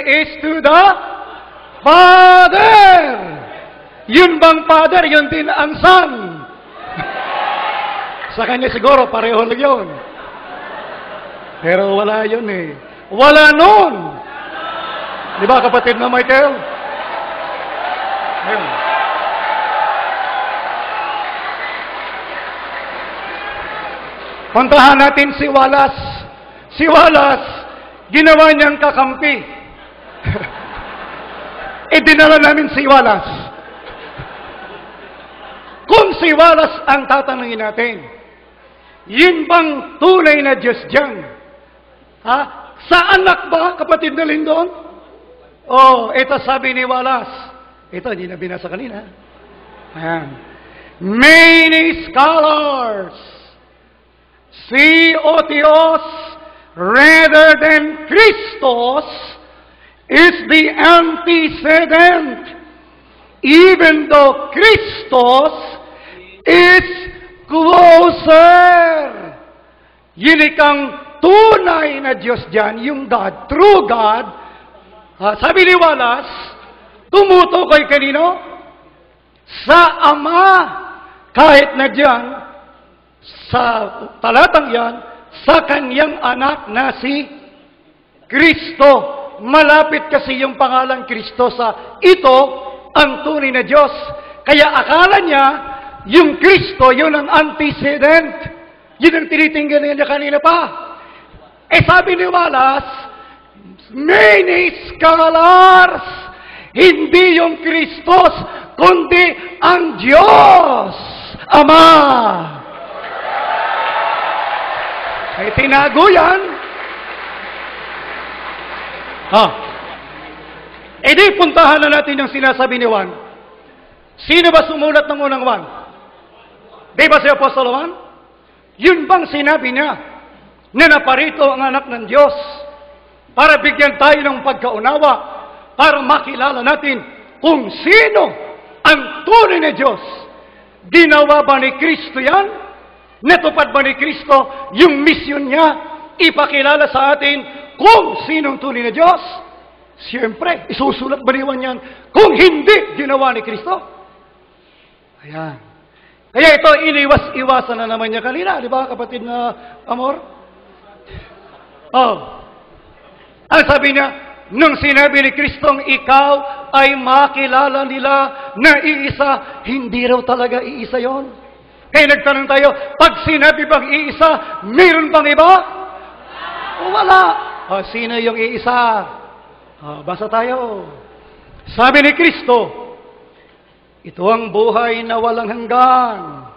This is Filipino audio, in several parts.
is to the Father. Yun bang Father, yun din ang Son. Sa kanya siguro, pareho lang yun. Pero wala yun eh. Wala nun. Di ba kapatid na Michael? Ayun. Puntahan natin si Wallace. Si Wallace, ginawa niyang kakampi. Dinala namin si Wallace. Kung si Wallace ang tatanungin natin, yun bang tunay na Diyos dyan? Ha? Sa anak ba, kapatid na Lindon? Oh, ito sabi ni Wallace. Ito, hindi na binasa kanina. Ayan. Many scholars see Otios rather than Christos is the antecedent, even though Christos is closer. Yun ikang tunay na Diyos dyan, yung God, true God. Sabi ni Wallace, tumutukoy kanino? Sa Ama. Kahit na dyan, sa talatang yan, sa kanyang anak na si Kristo. Malapit kasi yung pangalan Kristo sa ito ang tunay na Diyos. Kaya akala niya, yung Kristo, yun ang antecedent. Yun ang tinitingnan niya kanina pa. Sabi ni Wallace, many scholars, hindi yung Kristos, kundi ang Diyos, Ama. Ay tinago yan. Di puntahan na natin yung sinasabi ni Juan. Sino ba sumulat ng unang Juan? Di ba si Apostol Juan? Yun bang sinabi niya na naparito ang anak ng Diyos para bigyan tayo ng pagkaunawa, para makilala natin kung sino ang tunay na Diyos? Ginawa ba ni Kristo yan? Natupad ba ni Kristo yung misyon niya? Ipakilala sa atin kung sinong tunay na Diyos? Siyempre, isusulat ba ni Juan yan kung hindi ginawa ni Kristo? Ayan. Kaya ito, iniwas-iwasan na naman niya kanina. Di ba, kapatid na Amor? Ang sabi niya, nung sinabi ni Kristong ikaw ay makilala nila na iisa, hindi raw talaga iisa yon. Kaya nagtanong tayo, pag sinabi bang iisa, mayroon bang iba? Wala. Sino yung iisa? Basa tayo. Sabi ni Kristo, ito ang buhay na walang hanggan,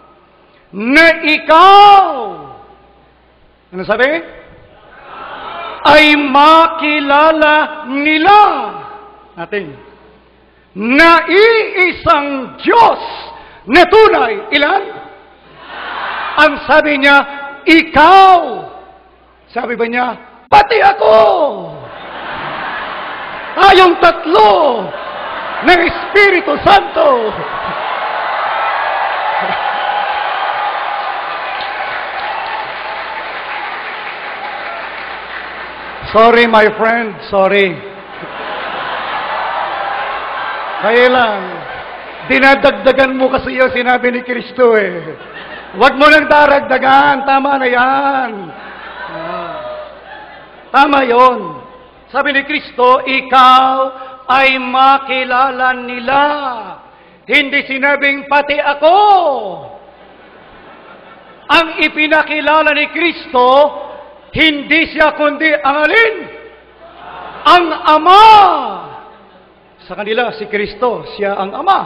na ikaw, ano sabi? Ay makilala nila natin na iisang Diyos na tunay. Ilan? Ang sabi niya, ikaw. Sabi ba niya, pati ako. Tayong tatlo ng Espiritu Santo. Sorry, my friend. Sorry. Kaya lang, dinadagdagan mo kasi yung sinabi ni Kristo eh. Huwag mo nang daragdagan. Tama na yan. Tama yon. Sabi ni Kristo, ikaw ay makilala nila. Hindi sinabing pati ako. Ang ipinakilala ni Kristo, hindi siya kundi ang alin? Ang Ama. Sa kanila, si Kristo, siya ang Ama.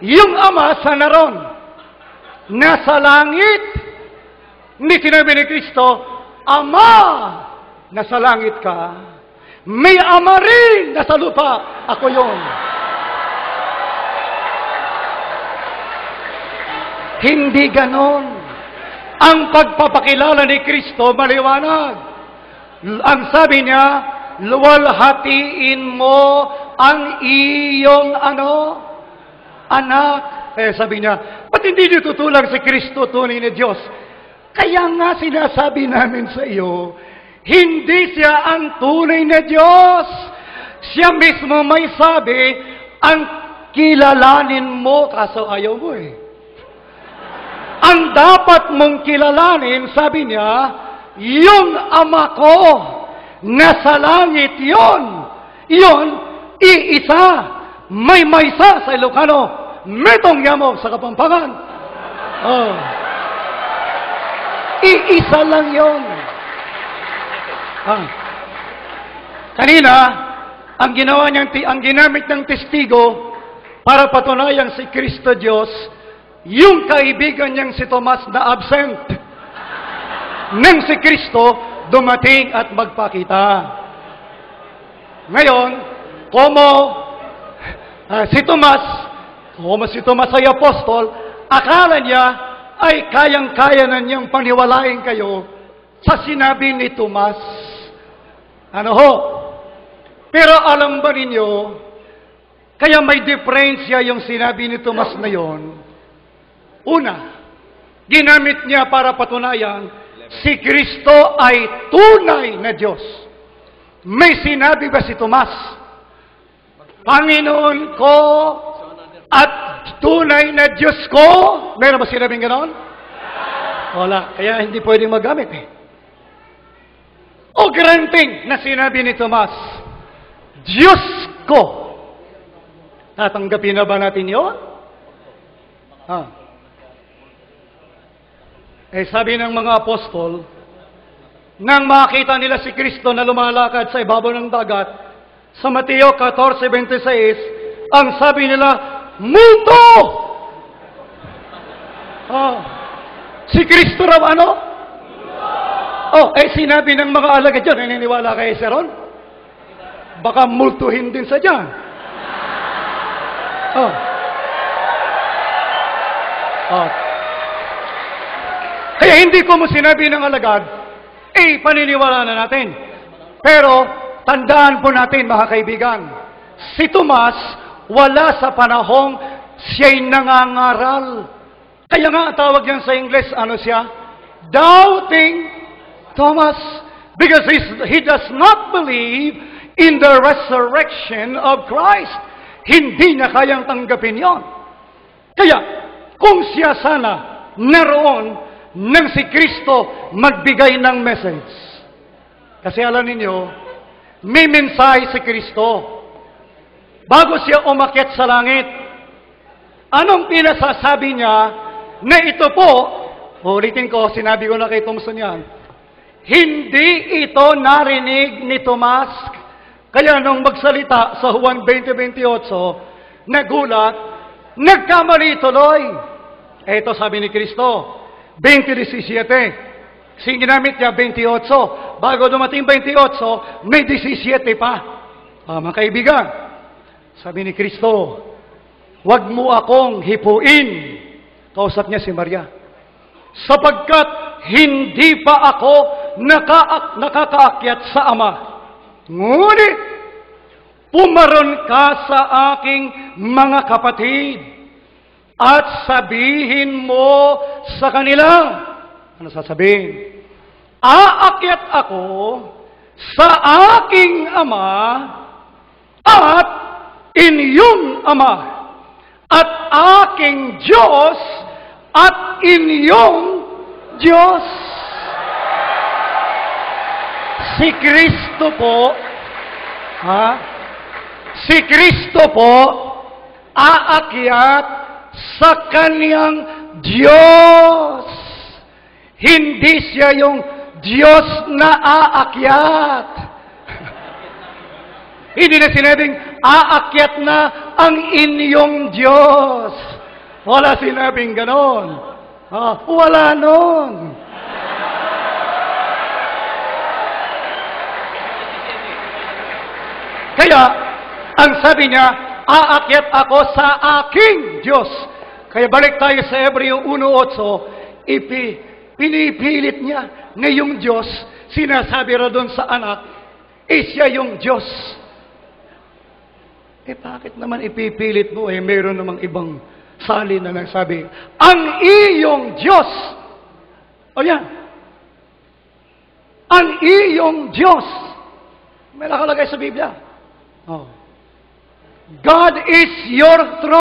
Yung Ama sa naron, nasa langit. Hindi sinabi ni Kristo, Ama, nasa langit ka. May Ama rin nasa lupa. Ako yon. Hindi ganon. Ang pagpapakilala ni Kristo maliwanag. Ang sabi niya, luwalhatiin mo ang iyong anak. Kaya sabi niya, ba't hindi niyo tutulang si Kristo tunay na Diyos? Kaya nga sinasabi namin sa iyo, Hindi siya ang tunay na Diyos. Siya mismo may sabi, ang kilalanin mo, kaso ayaw mo eh. Ang dapat mong kilalanin, sabi niya, yung Ama ko, nasa langit yon. Yon, iisa. May maysa sa Ilocano, metong yamo sa Kapampangan. Oh. Iisa lang yon. Kanina, ang ginawa niyang ang ginamit ng testigo para patunayan si Kristo Diyos, yung kaibigan niyang si Tomas na absent nang si Kristo dumating at magpakita. Ngayon, si Tomas ay apostol, akala niya ay kayang-kaya na niyang paniwalain kayo sa sinabi ni Tomas. Ano ho? Pero alam ba ninyo, kaya may diferensya yung sinabi ni Tomas na yon. Una, ginamit niya para patunayan, si Kristo ay tunay na Diyos. May sinabi ba si Tomas, Panginoon ko at tunay na Diyos ko? Meron ba sinabing gano'n? Wala. Kaya hindi pwedeng magamit eh. O granting na sinabi ni Tomas, Diyos ko. Tatanggapin na ba natin yun? Sabi ng mga apostol, nang makita nila si Kristo na lumalakad sa ibabaw ng dagat, sa Mateo 14:26, ang sabi nila, multo! Si Kristo raw ano? Sinabi ng mga alagad dyan, naniniwala kayo sa ron? Baka multuhin din sa dyan. Kaya hindi ko mo sinabi ng alagad, paniniwala na natin. Pero, tandaan po natin, mga kaibigan, si Tomas, wala sa panahong siya'y nangangaral. Kaya nga, tawag yan sa English, ano siya? Doubting Thomas. Because he does not believe in the resurrection of Christ. Hindi niya kayang tanggapin yon. Kaya, kung siya sana naroon nang si Kristo magbigay ng message. Kasi alam ninyo, may mensahe si Kristo. Bago siya umakyat sa langit, anong pinasasabi niya na ito po, ulitin ko, sinabi ko na kay Thompson yan, hindi ito narinig ni Tomas. Kaya nung magsalita sa Juan 20:28, nagulat, nagkamali tuloy. Ito sabi ni Kristo, 20:17. Ginamit niya 28. Bago dumating 28, may 17 pa. Mga kaibigan, sabi ni Kristo, huwag mo akong hipuin. Kausap niya si Maria. Sapagkat hindi pa ako nakakaakyat sa Ama. Ngunit, pumaron ka sa aking mga kapatid at sabihin mo sa kanila. Ano sasabihin? Aakyat ako sa aking Ama at inyong Ama at aking Diyos at inyong Diyos. Si Kristo po, si Kristo po, aakyat sa Kanyang Diyos. Hindi siya yung Diyos na aakyat. Hindi na sinabing, aakyat na ang inyong Diyos. Wala sinabing ganon. Wala nun. Kaya, ang sabi niya, aakyat ako sa aking Diyos. Kaya balik tayo sa Hebreo 1:8, pinipilit niya na yung Diyos, sinasabi ra doon sa anak, siya yung Diyos. Bakit naman ipipilit mo? Mayroon namang ibang salin na nagsabi, ang iyong Diyos. O yan. ang iyong Diyos. May nakalagay sa Biblia. Oh. God is your throne.